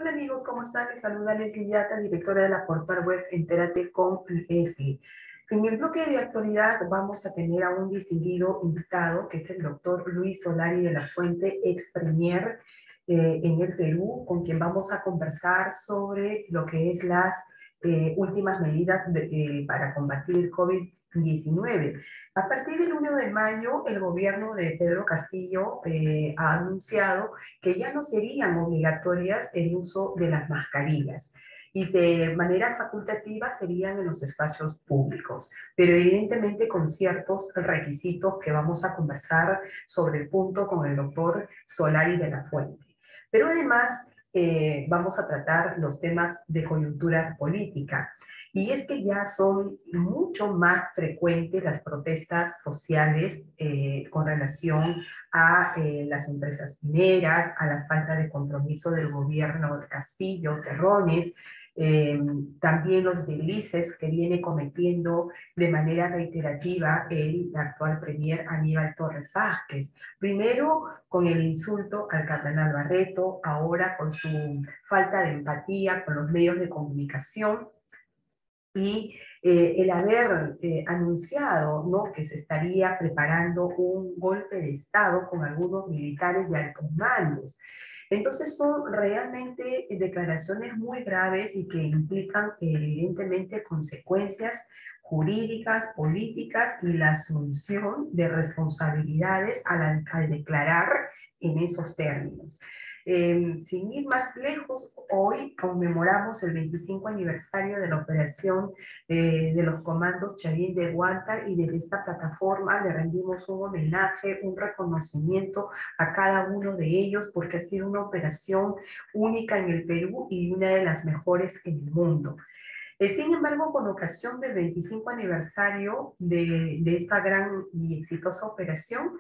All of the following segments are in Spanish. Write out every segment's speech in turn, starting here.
Hola amigos, ¿cómo están? Les saluda Leslie Yata, directora de la portal web Entérate con Leslie. En el bloque de actualidad vamos a tener a un distinguido invitado, que es el doctor Luis Solari de la Fuente, ex premier en el Perú, con quien vamos a conversar sobre lo que es las últimas medidas para combatir el COVID-19. A partir del 1 de mayo, el gobierno de Pedro Castillo ha anunciado que ya no serían obligatorias el uso de las mascarillas y de manera facultativa serían en los espacios públicos, pero evidentemente con ciertos requisitos que vamos a conversar sobre el punto con el doctor Solari de la Fuente. Pero además vamos a tratar los temas de coyuntura política. Y es que ya son mucho más frecuentes las protestas sociales con relación a las empresas mineras, a la falta de compromiso del gobierno de Castillo, Terrones, también los deslices que viene cometiendo de manera reiterativa el actual premier Aníbal Torres Vázquez. Primero con el insulto al cardenal Barreto, ahora con su falta de empatía con los medios de comunicación y el haber anunciado, ¿no?, que se estaría preparando un golpe de Estado con algunos militares de altos mandos. Entonces son realmente declaraciones muy graves y que implican evidentemente consecuencias jurídicas, políticas y la asunción de responsabilidades al declarar en esos términos. Sin ir más lejos, hoy conmemoramos el 25 aniversario de la operación de los comandos Chavín de Huántar y desde esta plataforma le rendimos un homenaje, un reconocimiento a cada uno de ellos porque ha sido una operación única en el Perú y una de las mejores en el mundo. Sin embargo, con ocasión del 25 aniversario de esta gran y exitosa operación,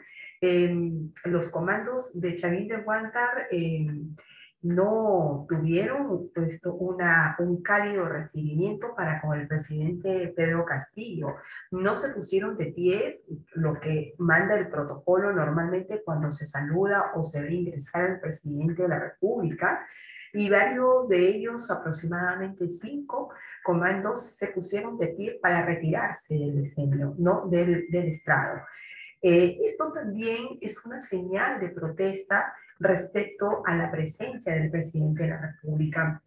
los comandos de Chavín de Huántar no tuvieron pues, un cálido recibimiento para con el presidente Pedro Castillo. No se pusieron de pie, lo que manda el protocolo normalmente cuando se saluda o se ve ingresar al presidente de la República, y varios de ellos, aproximadamente 5 comandos, se pusieron de pie para retirarse del escenario, ¿no?, del estrado. Esto también es una señal de protesta respecto a la presencia del presidente de la República,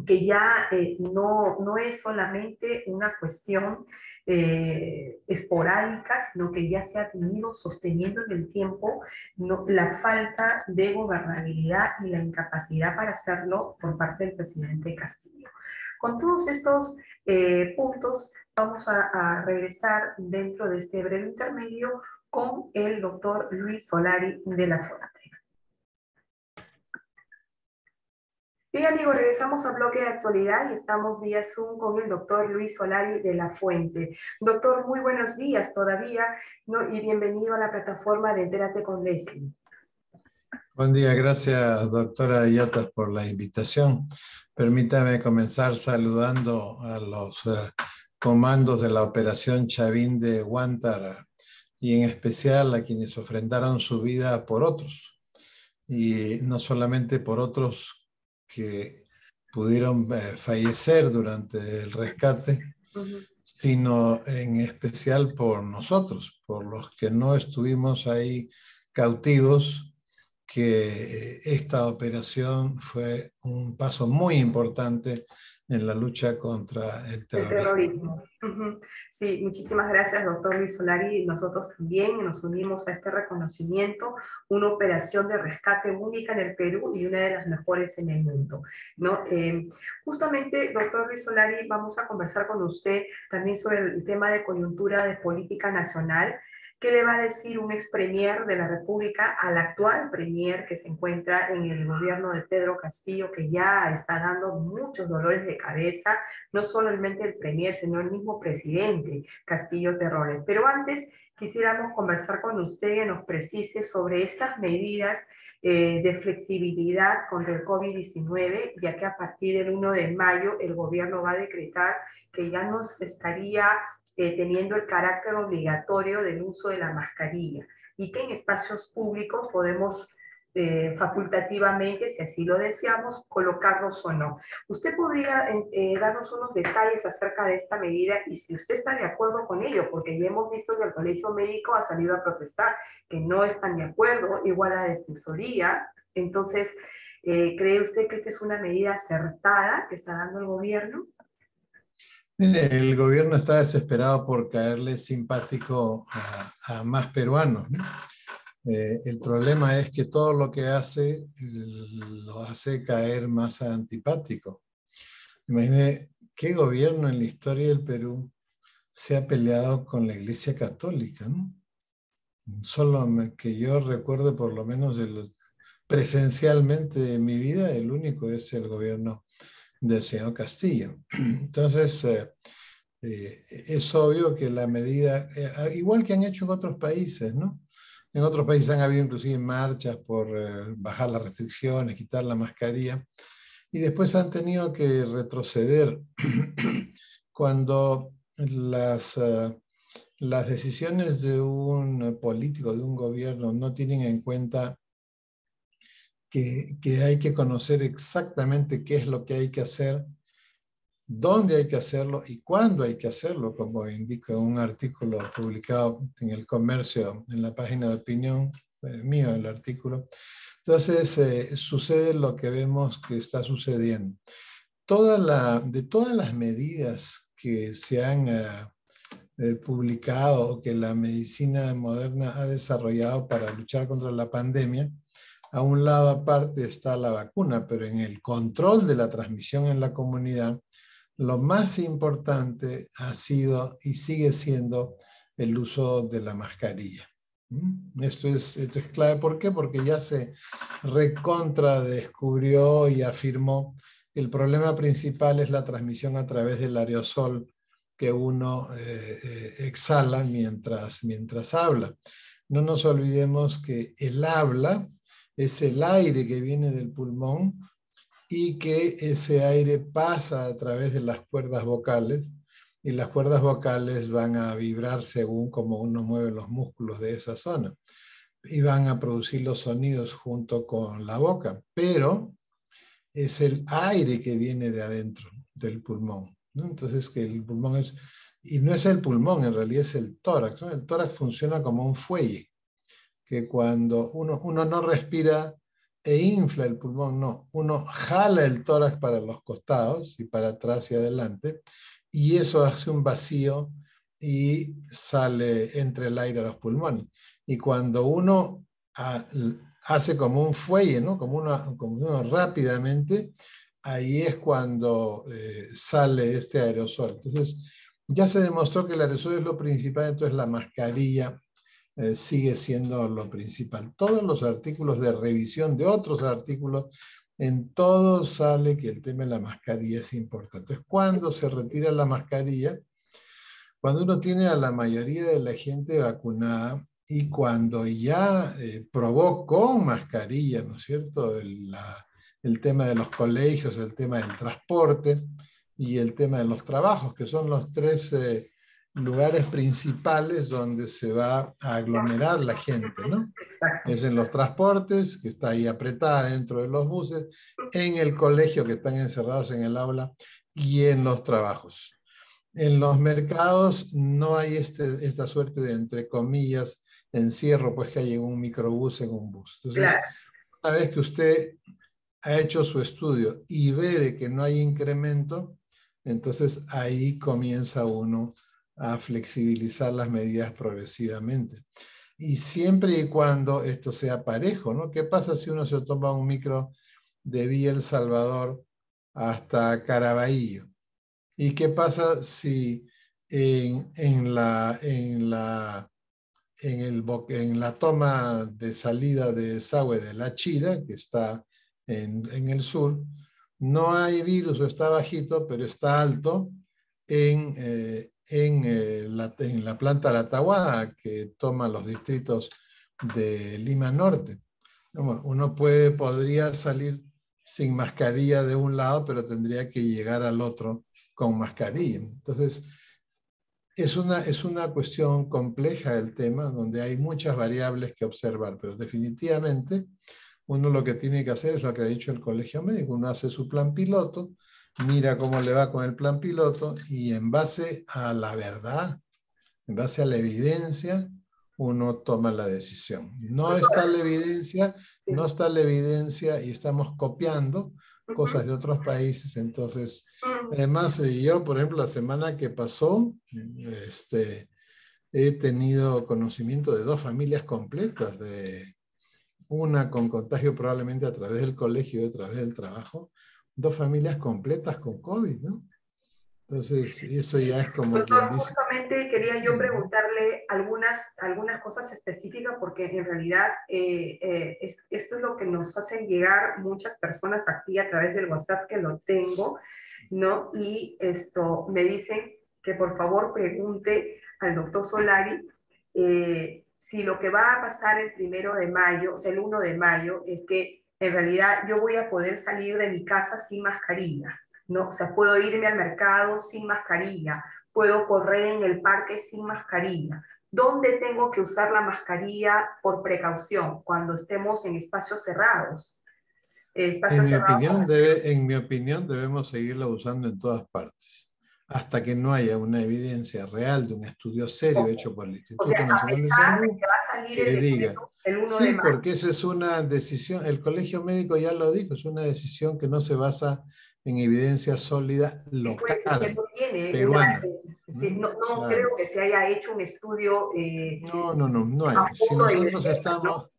que ya no es solamente una cuestión esporádica, sino que ya se ha venido sosteniendo en el tiempo, ¿no?, la falta de gobernabilidad y la incapacidad para hacerlo por parte del presidente Castillo. Con todos estos puntos, vamos a regresar dentro de este breve intermedio con el doctor Luis Solari de la Fuente. Bien, amigos, regresamos al bloque de actualidad y estamos vía Zoom con el doctor Luis Solari de la Fuente. Doctor, muy buenos días todavía, ¿no?, y bienvenido a la plataforma de Entérate con Leslie. Buen día, gracias doctora Yata por la invitación. Permítame comenzar saludando a los comandos de la operación Chavín de Huántar y en especial a quienes ofrendaron su vida por otros, y no solamente por otros que pudieron fallecer durante el rescate, sino en especial por nosotros, por los que no estuvimos ahí cautivos, que esta operación fue un paso muy importante en la lucha contra el terrorismo. Sí, muchísimas gracias, doctor Luis Solari. Nosotros también nos unimos a este reconocimiento, una operación de rescate única en el Perú y una de las mejores en el mundo, ¿no? Justamente, doctor Luis Solari, vamos a conversar con usted también sobre el tema de coyuntura de política nacional. ¿Qué le va a decir un ex premier de la República al actual premier que se encuentra en el gobierno de Pedro Castillo, que ya está dando muchos dolores de cabeza, no solamente el premier, sino el mismo presidente Castillo Terrones? Pero antes quisiéramos conversar con usted que nos precise sobre estas medidas de flexibilidad contra el COVID-19, ya que a partir del 1 de mayo el gobierno va a decretar que ya no se estaría teniendo el carácter obligatorio del uso de la mascarilla y que en espacios públicos podemos facultativamente, si así lo deseamos, colocarlos o no. ¿Usted podría darnos unos detalles acerca de esta medida y si usted está de acuerdo con ello? Porque ya hemos visto que el Colegio Médico ha salido a protestar, que no están de acuerdo, igual a la Defensoría. Entonces, ¿cree usted que esta es una medida acertada que está dando el gobierno? Mire, el gobierno está desesperado por caerle simpático a más peruanos, ¿no? El problema es que todo lo que hace lo hace caer más antipático. Imagine qué gobierno en la historia del Perú se ha peleado con la Iglesia Católica, ¿no? Solo que yo recuerde, por lo menos presencialmente en mi vida, el único es el gobierno del señor Castillo. Entonces, es obvio que la medida, igual que han hecho en otros países, ¿no? En otros países han habido inclusive marchas por bajar las restricciones, quitar la mascarilla, y después han tenido que retroceder cuando las decisiones de un político, de un gobierno, no tienen en cuenta que hay que conocer exactamente qué es lo que hay que hacer, dónde hay que hacerlo y cuándo hay que hacerlo, como indica un artículo publicado en El Comercio, en la página de opinión mío, el artículo. Entonces, sucede lo que vemos que está sucediendo. De todas las medidas que se han publicado o que la medicina moderna ha desarrollado para luchar contra la pandemia, a un lado aparte está la vacuna, pero en el control de la transmisión en la comunidad, lo más importante ha sido y sigue siendo el uso de la mascarilla. Esto es clave. ¿Por qué? Porque ya se descubrió y afirmó que el problema principal es la transmisión a través del aerosol que uno exhala mientras habla. No nos olvidemos que el habla es el aire que viene del pulmón y que ese aire pasa a través de las cuerdas vocales y las cuerdas vocales van a vibrar según cómo uno mueve los músculos de esa zona y van a producir los sonidos junto con la boca, pero es el aire que viene de adentro del pulmón, ¿no? Entonces que el pulmón es, y no es el pulmón, en realidad es el tórax, ¿no? El tórax funciona como un fuelle, que cuando uno no respira e infla el pulmón, no, uno jala el tórax para los costados y para atrás y adelante, y eso hace un vacío y sale entre el aire a los pulmones. Y cuando uno hace como un fuelle, ¿no? como uno rápidamente, ahí es cuando sale este aerosol. Entonces, ya se demostró que el aerosol es lo principal, entonces la mascarilla sigue siendo lo principal. Todos los artículos de revisión de otros artículos, en todos sale que el tema de la mascarilla es importante. Entonces, ¿cuándo se retira la mascarilla? Cuando uno tiene a la mayoría de la gente vacunada y cuando ya probó con mascarilla, ¿no es cierto?, el tema de los colegios, el tema del transporte y el tema de los trabajos, que son los tres lugares principales donde se va a aglomerar la gente, ¿no? Exacto. Es en los transportes, que está ahí apretada dentro de los buses, en el colegio, que están encerrados en el aula, y en los trabajos. En los mercados no hay esta suerte de, entre comillas, encierro, pues que hay en un microbús, en un bus. Entonces, Claro. una vez que usted ha hecho su estudio y ve de que no hay incremento, entonces ahí comienza uno a flexibilizar las medidas progresivamente. Y siempre y cuando esto sea parejo, ¿no? ¿Qué pasa si uno se toma un micro de Villa El Salvador hasta Caraballo? ¿Y qué pasa si en la toma de salida de desagüe de La Chira, que está en el sur, no hay virus o está bajito, pero está alto en la planta La Tahuada, que toma los distritos de Lima Norte? Uno podría salir sin mascarilla de un lado, pero tendría que llegar al otro con mascarilla. Entonces, es una cuestión compleja el tema, donde hay muchas variables que observar, pero definitivamente uno lo que tiene que hacer es lo que ha dicho el colegio médico. Uno hace su plan piloto, mira cómo le va con el plan piloto y en base a la verdad, en base a la evidencia, uno toma la decisión. No está la evidencia, no Sí. está la evidencia y estamos copiando Ujú. cosas de otros países. Entonces, Mm. además, yo, por ejemplo, la semana que pasó, he tenido conocimiento de dos familias completas, de una con contagio probablemente a través del colegio y a través del trabajo, dos familias completas con COVID, ¿no? Entonces, eso ya es como Doctor, quien dice, justamente quería yo ¿no? preguntarle algunas cosas específicas porque en realidad esto es lo que nos hacen llegar muchas personas aquí a través del WhatsApp que lo tengo, ¿no? Y esto me dicen que por favor pregunte al doctor Solari si lo que va a pasar el 1 de mayo, o sea, el 1 de mayo, es que en realidad yo voy a poder salir de mi casa sin mascarilla, ¿no? O sea, puedo irme al mercado sin mascarilla, puedo correr en el parque sin mascarilla. ¿Dónde tengo que usar la mascarilla por precaución? Cuando estemos en espacios cerrados. Espacios cerrados. En mi opinión, debemos seguirla usando en todas partes, hasta que no haya una evidencia real de un estudio serio hecho por el O sea, Instituto a Nacional de pesar de Salud que va a salir el que diga, decreto el 1 de sí, mayo. porque esa es una decisión, el Colegio Médico ya lo dijo, es una decisión que no se basa en evidencia sólida Sí, pues es que local, no tiene peruana. sí, ¿No? no creo Claro. que se haya hecho un estudio No a hay. Si fondo de nosotros investigación, ¿no?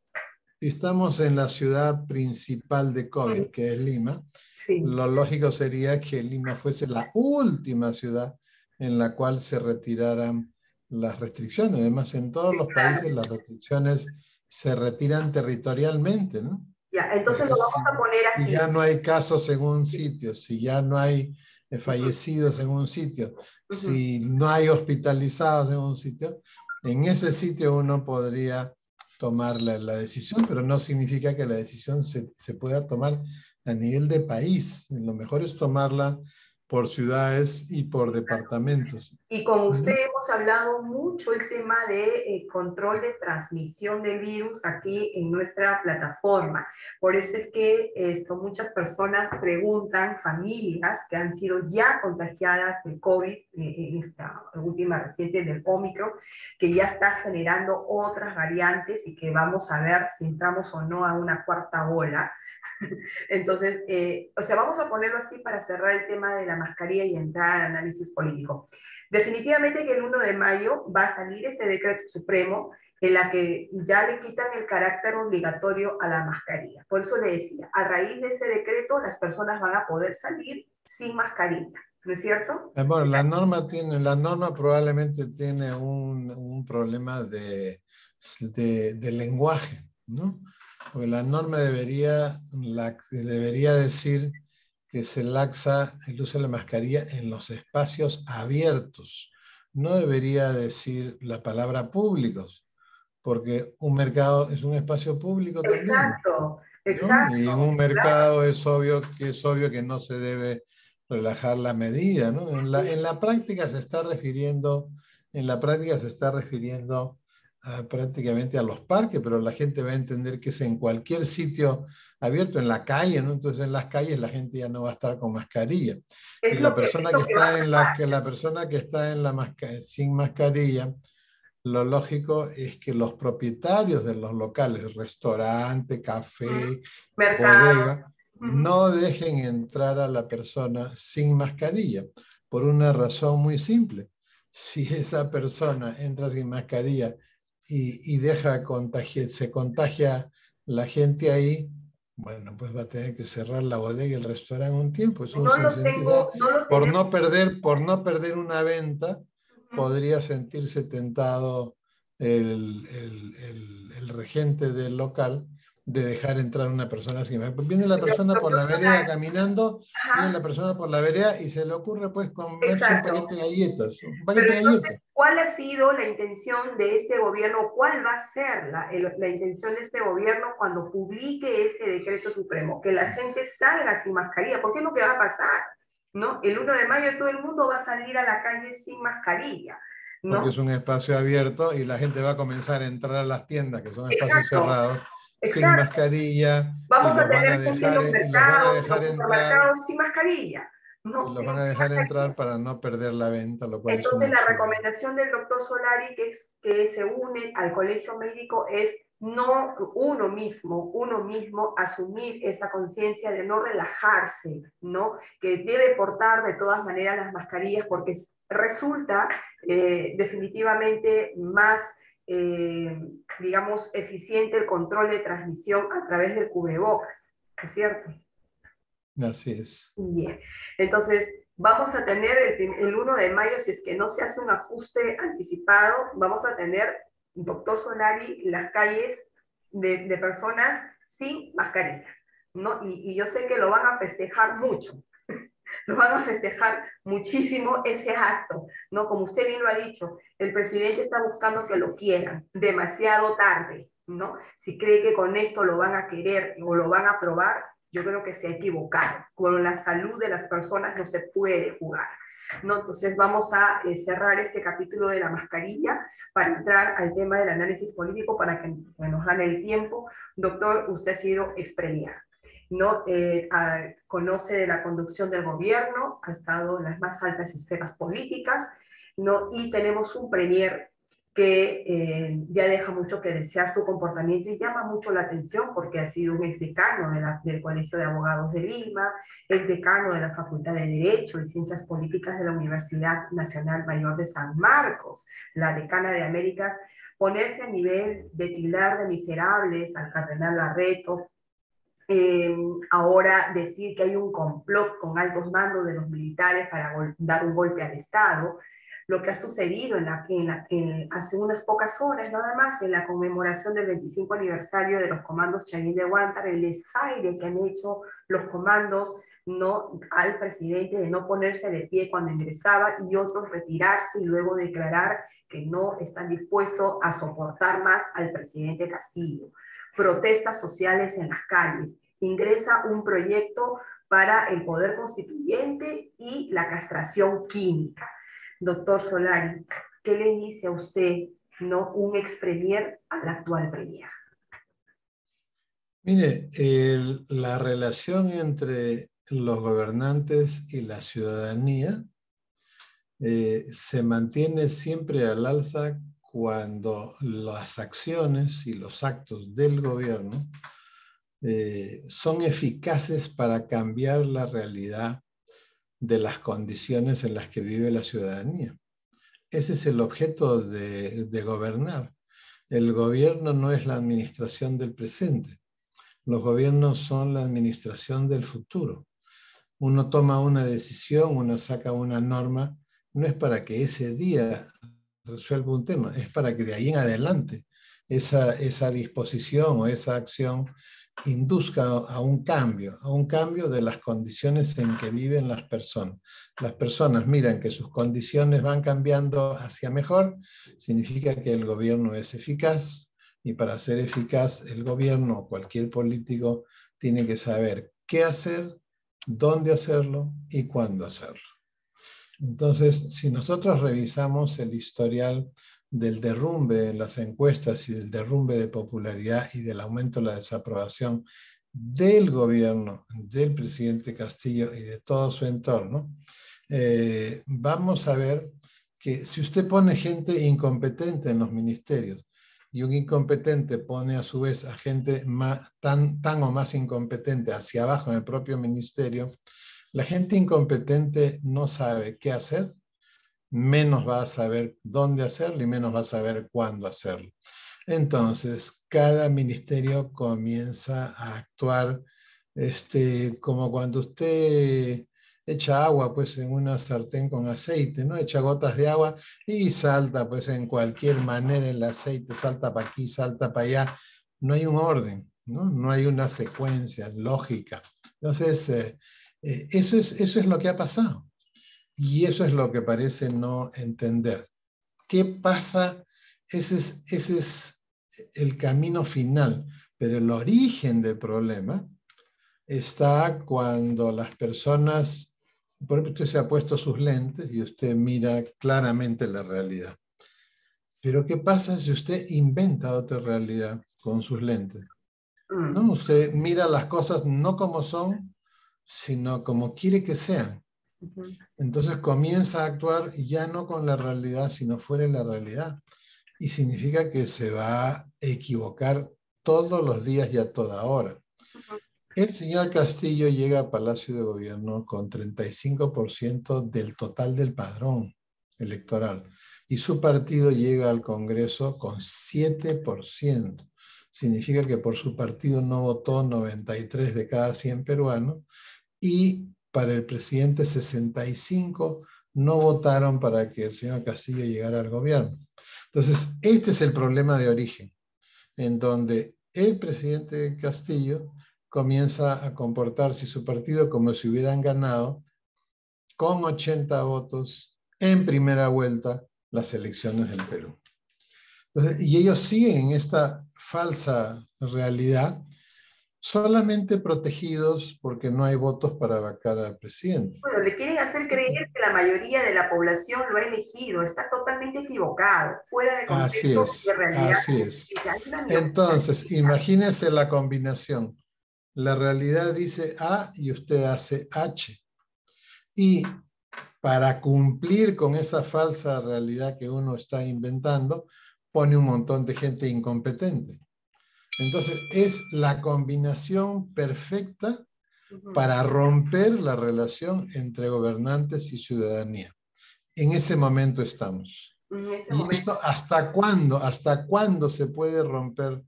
estamos en la ciudad principal de COVID, que es Lima, Sí, lo lógico sería que Lima fuese la última ciudad en la cual se retiraran las restricciones. Además, en todos sí, los claro. países las restricciones se retiran territorialmente, ¿no? Ya, O entonces sea, lo vamos a poner si así. ya no hay casos en un Sí. sitio, si ya no hay Ujú, fallecidos en un sitio, ujú. si no hay hospitalizados en un sitio, en ese sitio uno podría tomar la decisión, pero no significa que la decisión se pueda tomar a nivel de país. Lo mejor es tomarla por ciudades y por departamentos, Y con usted ¿no? hemos hablado mucho el tema de control de transmisión de virus aquí en nuestra plataforma. Por eso es que muchas personas preguntan, familias que han sido ya contagiadas de COVID, en esta última reciente del Ómicron, que ya está generando otras variantes y que vamos a ver si entramos o no a una cuarta ola. Entonces, o sea, vamos a ponerlo así para cerrar el tema de la mascarilla y entrar al análisis político. Definitivamente que el 1 de mayo va a salir este decreto supremo en la que ya le quitan el carácter obligatorio a la mascarilla. Por eso le decía, a raíz de ese decreto las personas van a poder salir sin mascarilla, ¿no es cierto? Bueno, la norma probablemente tiene un problema de lenguaje, ¿no? Porque la norma debería decir que se laxa el uso de la mascarilla en los espacios abiertos. No debería decir la palabra públicos, porque un mercado es un espacio público también, Exacto, ¿no? Y en exacto. un mercado es obvio que no se debe relajar la medida, ¿no? En la práctica se está refiriendo, prácticamente a los parques, pero la gente va a entender que es en cualquier sitio abierto, en la calle, ¿no? Entonces en las calles la gente ya no va a estar con mascarilla. Y Es es lo que va a pasar. la persona que está sin mascarilla, lo lógico es que los propietarios de los locales, restaurante, café, Mercado. bodega, no dejen entrar a la persona sin mascarilla, por una razón muy simple. Si esa persona entra sin mascarilla se contagia la gente ahí, bueno, pues va a tener que cerrar la bodega y el restaurante un tiempo. Eso No se lo sentirá, tengo, no lo por tenemos. no perder una venta, Ujú. podría sentirse tentado el regente del local de dejar entrar a una persona sin mascarilla. Viene la Pero, persona por doctor la vereda Solari, caminando, viene la ajá, persona por la vereda y se le ocurre pues comerse un exacto. paquete de galletas, un Pero paquete de entonces, galletas. ¿cuál ha sido la intención de este gobierno? ¿Cuál va a ser la intención de este gobierno cuando publique ese decreto supremo? Que la gente salga sin mascarilla, porque es lo que va a pasar, ¿no? El 1 de mayo todo el mundo va a salir a la calle sin mascarilla, Porque ¿no? es un espacio abierto y la gente va a comenzar a entrar a las tiendas, que son espacios Exacto. cerrados, sin Exacto. mascarilla y Vamos a los van a tener gente en dejar, los y los van a mercados, en los dejar entrar, supermercados sin mascarilla, y ¿no? los Sin van a dejar mascarilla. entrar para no perder la venta, lo cual es un Entonces, la absurdo. recomendación del doctor Solari, que se une al colegio médico, es no uno mismo asumir esa conciencia de no relajarse, ¿no? Que debe portar de todas maneras las mascarillas porque resulta definitivamente más, digamos, eficiente el control de transmisión a través del cubrebocas, ¿es cierto? Así es. Bien, entonces vamos a tener el 1 de mayo, si es que no se hace un ajuste anticipado, vamos a tener, doctor Solari, las calles de personas sin mascarilla, ¿no? Y yo sé que lo van a festejar mucho, lo van a festejar muchísimo ese acto, ¿no? Como usted bien lo ha dicho, el presidente está buscando que lo quieran, demasiado tarde, ¿no? Si cree que con esto lo van a querer o lo van a aprobar, yo creo que se ha equivocado. Con la salud de las personas no se puede jugar, ¿no? Entonces vamos a cerrar este capítulo de la mascarilla para entrar al tema del análisis político para que nos gane el tiempo. Doctor, usted ha sido expremiado, ¿no? Conoce de la conducción del gobierno, ha estado en las más altas esferas políticas, ¿no? Y tenemos un premier que ya deja mucho que desear su comportamiento y llama mucho la atención porque ha sido un exdecano del Colegio de Abogados de Lima, exdecano de la Facultad de Derecho y Ciencias Políticas de la Universidad Nacional Mayor de San Marcos, la decana de Américas, ponerse a nivel de tildar de miserables al cardenal Barreto, ahora decir que hay un complot con altos mandos de los militares para dar un golpe al Estado, lo que ha sucedido hace unas pocas horas nada más en la conmemoración del 25 aniversario de los comandos Chavín de Huántar, el desaire que han hecho los comandos, no al presidente de no ponerse de pie cuando ingresaba y otros retirarse y luego declarar que no están dispuestos a soportar más al presidente Castillo. Protestas sociales en las calles, ingresa un proyecto para el poder constituyente y la castración química. Doctor Solari, ¿qué le dice a usted, no un ex premier al actual premier? Mire, la relación entre los gobernantes y la ciudadanía se mantiene siempre al alza cuando las acciones y los actos del gobierno son eficaces para cambiar la realidad de las condiciones en las que vive la ciudadanía. Ese es el objeto de gobernar. El gobierno no es la administración del presente. Los gobiernos son la administración del futuro. Uno toma una decisión, uno saca una norma, no es para que ese día resuelva un tema, es para que de ahí en adelante esa disposición o esa acción induzca a un cambio de las condiciones en que viven las personas. Las personas miran que sus condiciones van cambiando hacia mejor, significa que el gobierno es eficaz, y para ser eficaz el gobierno o cualquier político tiene que saber qué hacer, dónde hacerlo y cuándo hacerlo. Entonces, si nosotros revisamos el historial del derrumbe en las encuestas y del derrumbe de popularidad y del aumento de la desaprobación del gobierno, del presidente Castillo y de todo su entorno, vamos a ver que si usted pone gente incompetente en los ministerios y un incompetente pone a su vez a gente tan o más incompetente hacia abajo en el propio ministerio, la gente incompetente no sabe qué hacer, menos va a saber dónde hacerlo y menos va a saber cuándo hacerlo. Entonces, cada ministerio comienza a actuar como cuando usted echa agua pues, en una sartén con aceite, ¿no? Echa gotas de agua y salta pues, en cualquier manera el aceite, salta para aquí, salta para allá. No hay un orden, ¿no? No hay una secuencia lógica. Entonces, eso es lo que ha pasado. Y eso es lo que parece no entender. ¿Qué pasa? Ese es el camino final, pero el origen del problema está cuando las personas, por ejemplo, usted se ha puesto sus lentes y usted mira claramente la realidad. Pero ¿qué pasa si usted inventa otra realidad con sus lentes? ¿no? Usted mira las cosas no como son, sino como quiere que sean. Entonces comienza a actuar ya no con la realidad, sino fuera de la realidad. Y significa que se va a equivocar todos los días y a toda hora. El señor Castillo llega a Palacio de Gobierno con 35% del total del padrón electoral y su partido llega al Congreso con 7%. Significa que por su partido no votó 93 de cada 100 peruanos y para el presidente 65 no votaron para que el señor Castillo llegara al gobierno. Entonces, este es el problema de origen, en donde el presidente Castillo comienza a comportarse su partido como si hubieran ganado con 80 votos en primera vuelta las elecciones del Perú. Entonces, y ellos siguen en esta falsa realidad, solamente protegidos porque no hay votos para vacar al presidente. Bueno, le quieren hacer creer que la mayoría de la población lo ha elegido, está totalmente equivocado, fuera de contexto y de realidad. Así es. Hay una Entonces, imagínense la combinación. La realidad dice A y usted hace H. Y para cumplir con esa falsa realidad que uno está inventando, pone un montón de gente incompetente. Entonces, es la combinación perfecta para romper la relación entre gobernantes y ciudadanía. En ese momento estamos. ¿Y esto hasta cuándo se puede romper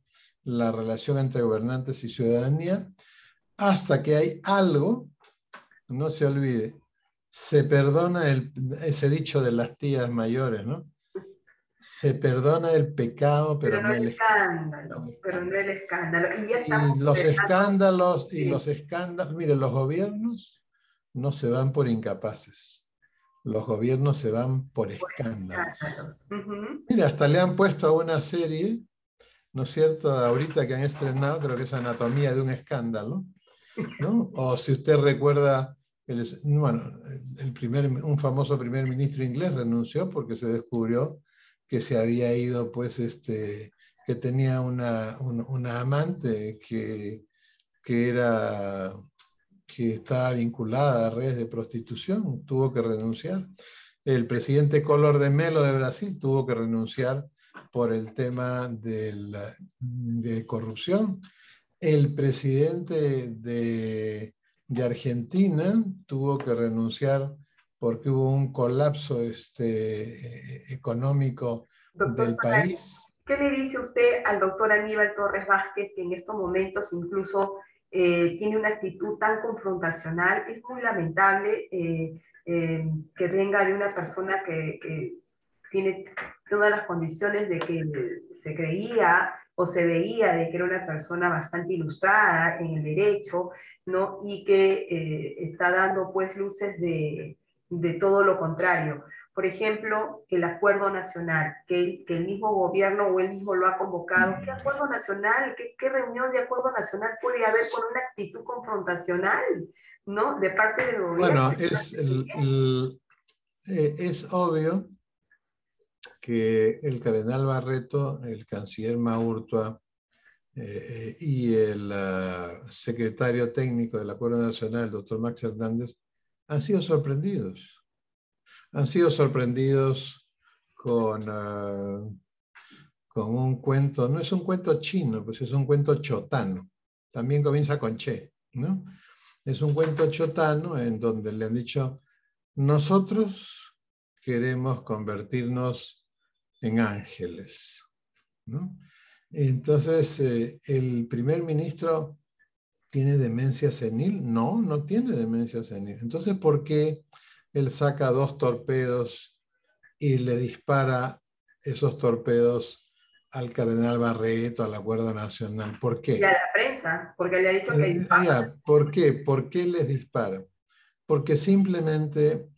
la relación entre gobernantes y ciudadanía? Hasta que hay algo, no se olvide, se perdona ese dicho de las tías mayores, ¿no? Se perdona el pecado, pero no el escándalo. Pero no el escándalo. Y ya estamos y los escándalos, mire, los gobiernos no se van por incapaces. Los gobiernos se van por escándalos. Mira, hasta le han puesto a una serie, ¿no es cierto? Ahorita que han estrenado, creo que es Anatomía de un escándalo, ¿no? O si usted recuerda, un famoso primer ministro inglés renunció porque se descubrió que se había ido, pues, que tenía una amante que estaba vinculada a redes de prostitución, tuvo que renunciar. El presidente Collor de Mello de Brasil tuvo que renunciar por el tema de corrupción. El presidente de Argentina tuvo que renunciar porque hubo un colapso económico del país. ¿Qué le dice usted al doctor Aníbal Torres Vázquez, que en estos momentos incluso tiene una actitud tan confrontacional? Es muy lamentable que venga de una persona que tiene todas las condiciones de que se creía o se veía de que era una persona bastante ilustrada en el derecho, ¿no? Y que está dando pues luces de todo lo contrario. Por ejemplo, el acuerdo nacional, que el mismo gobierno o él mismo lo ha convocado. ¿Qué acuerdo nacional? ¿Qué reunión de acuerdo nacional puede haber con una actitud confrontacional, ¿no? De parte del gobierno. Bueno, es obvio que el cardenal Barreto, el canciller Maurtua y el secretario técnico del Acuerdo Nacional, el doctor Max Hernández, han sido sorprendidos. Han sido sorprendidos con un cuento, no es un cuento chino, pues es un cuento chotano. También comienza con che, ¿no? Es un cuento chotano en donde le han dicho, nosotros queremos convertirnos en ángeles, ¿no? Entonces, ¿el primer ministro tiene demencia senil? No, no tiene demencia senil. Entonces, ¿por qué él saca 2 torpedos y le dispara esos torpedos al cardenal Barreto, al Acuerdo Nacional? ¿Por qué? Y a la prensa, porque le ha dicho que... ¿Por qué? ¿Por qué les dispara? Porque simplemente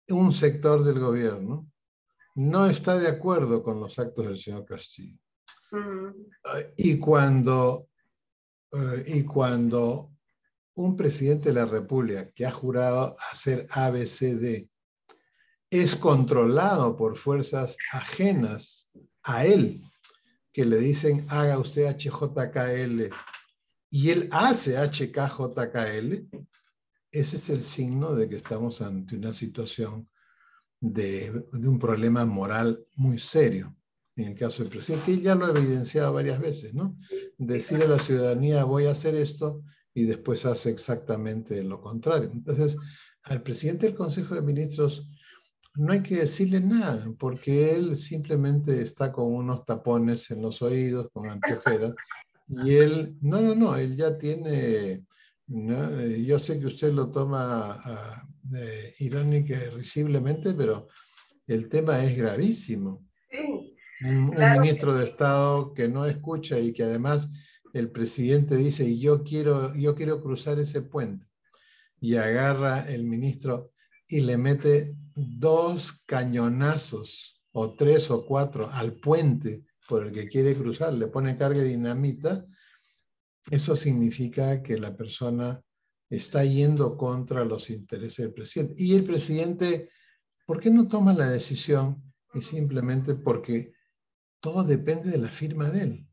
un sector del gobierno no está de acuerdo con los actos del señor Castillo. Y cuando un presidente de la República que ha jurado hacer ABCD es controlado por fuerzas ajenas a él, que le dicen haga usted HJKL y él hace HKJKL, ese es el signo de que estamos ante una situación de un problema moral muy serio. En el caso del presidente, que ya lo ha evidenciado varias veces, ¿no? Decir a la ciudadanía voy a hacer esto y después hace exactamente lo contrario. Entonces, al presidente del Consejo de Ministros no hay que decirle nada, porque él simplemente está con unos tapones en los oídos, con anteojeras, y él, no, él ya tiene, ¿no? Yo sé que usted lo toma irónica y risiblemente, pero el tema es gravísimo. Sí, Un claro. ministro de Estado que no escucha y que además el presidente dice, yo quiero cruzar ese puente, y agarra el ministro y le mete 2 cañonazos, o 3 o 4, al puente por el que quiere cruzar, le pone carga de dinamita. Eso significa que la persona está yendo contra los intereses del presidente. Y el presidente, ¿por qué no toma la decisión? Y simplemente porque todo depende de la firma de él.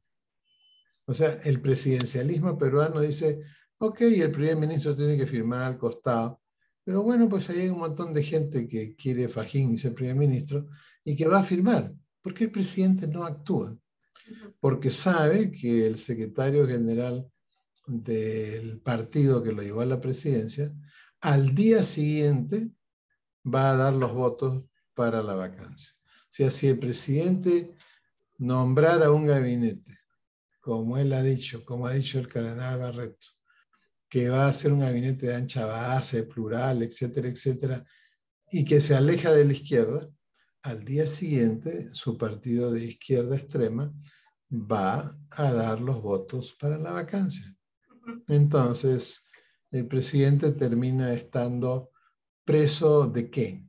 O sea, el presidencialismo peruano dice, ok, el primer ministro tiene que firmar al costado, pero bueno, pues ahí hay un montón de gente que quiere Fajín y ser primer ministro y que va a firmar. ¿Por qué el presidente no actúa? Porque sabe que el secretario general del partido que lo llevó a la presidencia, al día siguiente va a dar los votos para la vacancia. O sea, si el presidente nombrara un gabinete, como él ha dicho, como ha dicho el cardenal Barreto, que va a ser un gabinete de ancha base, plural, etcétera, etcétera, y que se aleja de la izquierda, al día siguiente su partido de izquierda extrema va a dar los votos para la vacancia. Entonces, el presidente termina estando preso ¿de qué?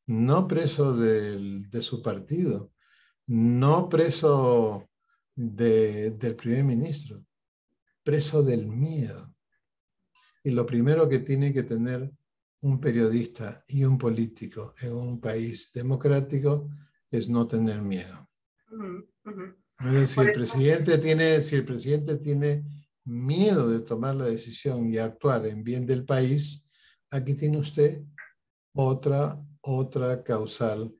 No preso de su partido, no preso del primer ministro, preso del miedo. Y lo primero que tiene que tener un periodista y un político en un país democrático es no tener miedo. Es decir, Por eso, si el presidente tiene miedo de tomar la decisión y actuar en bien del país, aquí tiene usted otra causal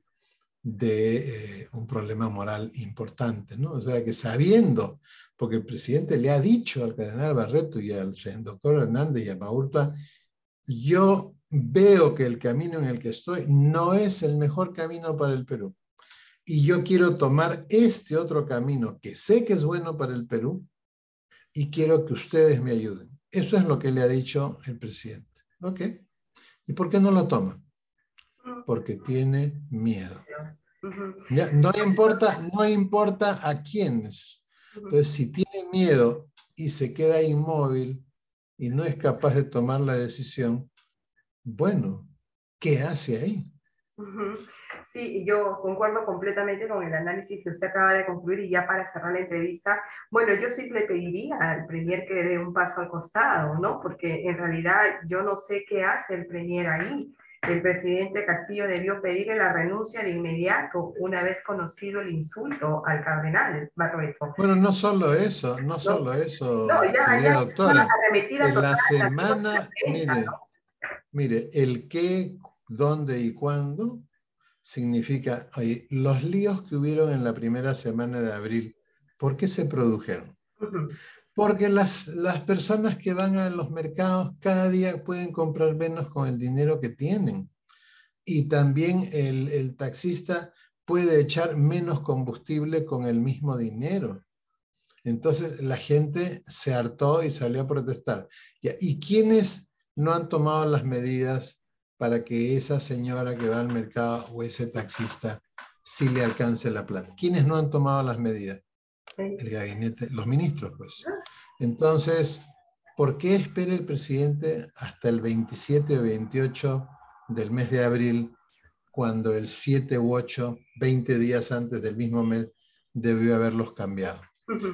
de un problema moral importante, ¿no? O sea, que sabiendo, porque el presidente le ha dicho al cardenal Barreto y al doctor Hernández y a Maurtua, yo veo que el camino en el que estoy no es el mejor camino para el Perú. Y yo quiero tomar este otro camino que sé que es bueno para el Perú y quiero que ustedes me ayuden. Eso es lo que le ha dicho el presidente. ¿Ok? ¿Y por qué no lo toma? Porque tiene miedo. Ya, no importa a quiénes. Entonces, si tiene miedo y se queda inmóvil y no es capaz de tomar la decisión, bueno, ¿qué hace ahí? Sí, yo concuerdo completamente con el análisis que usted acaba de concluir y ya para cerrar la entrevista, bueno, yo sí le pediría al Premier que dé un paso al costado, ¿no? Porque en realidad yo no sé qué hace el Premier ahí. El presidente Castillo debió pedirle la renuncia de inmediato una vez conocido el insulto al cardenal Barroso. Bueno, no solo eso, No, no, ya querida es una doctora. arremetida En total la a la propia semana, defensa, mire, el qué, dónde y cuándo significa, oye, los líos que hubieron en la primera semana de abril, ¿por qué se produjeron? ¿no? Porque las personas que van a los mercados cada día pueden comprar menos con el dinero que tienen. Y también el taxista puede echar menos combustible con el mismo dinero. Entonces la gente se hartó y salió a protestar. ¿Y quiénes no han tomado las medidas para que esa señora que va al mercado o ese taxista sí le alcance la plata? ¿Quiénes no han tomado las medidas? El gabinete, los ministros, pues. Entonces, ¿por qué espera el presidente hasta el 27 o 28 del mes de abril, cuando el 7 u 8, 20 días antes del mismo mes, debió haberlos cambiado?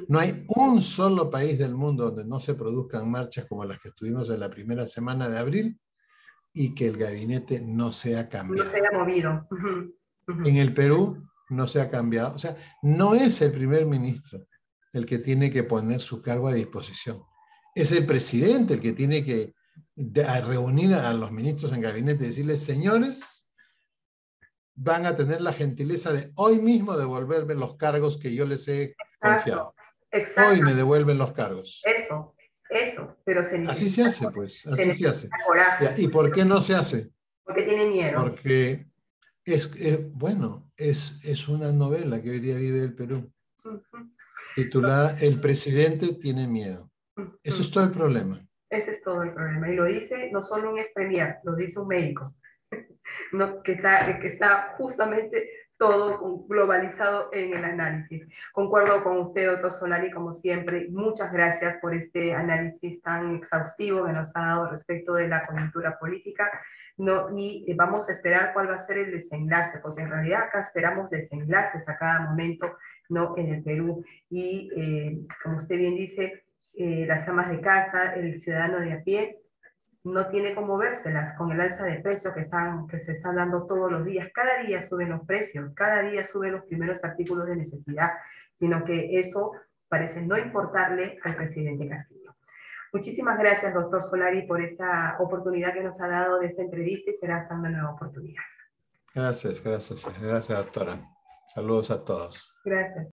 No hay un solo país del mundo donde no se produzcan marchas como las que tuvimos en la primera semana de abril y que el gabinete no sea No se cambiado. haya movido. En el Perú no se ha cambiado. O sea, no es el primer ministro el que tiene que poner su cargo a disposición. Es el presidente el que tiene que reunir a los ministros en gabinete y decirles, señores, van a tener la gentileza de hoy mismo devolverme los cargos que yo les he confiado. Exacto, exacto. Hoy me devuelven los cargos. Eso, pero se Así necesita, se hace, pues, se así se hace. necesita coraje, ¿Y por qué no se hace? porque tiene miedo. Porque bueno, es una novela que hoy día vive el Perú, Ujú, titulada El presidente tiene miedo. Eso ujú. es todo el problema. Ese es todo el problema. Y lo dice no solo un ex premier, lo dice un médico, ¿no? Que está justamente todo globalizado en el análisis. Concuerdo con usted, doctor Solari, como siempre. Muchas gracias por este análisis tan exhaustivo que nos ha dado respecto de la coyuntura política. No, y vamos a esperar cuál va a ser el desenlace, porque en realidad acá esperamos desenlaces a cada momento, ¿no? En el Perú. Y como usted bien dice, las amas de casa, el ciudadano de a pie, no tiene cómo vérselas con el alza de precios que se están dando todos los días. Cada día suben los precios, cada día suben los primeros artículos de necesidad, sino que eso parece no importarle al presidente Castillo. Muchísimas gracias, doctor Solari, por esta oportunidad que nos ha dado de esta entrevista y será hasta una nueva oportunidad. Gracias, doctora. Saludos a todos. Gracias.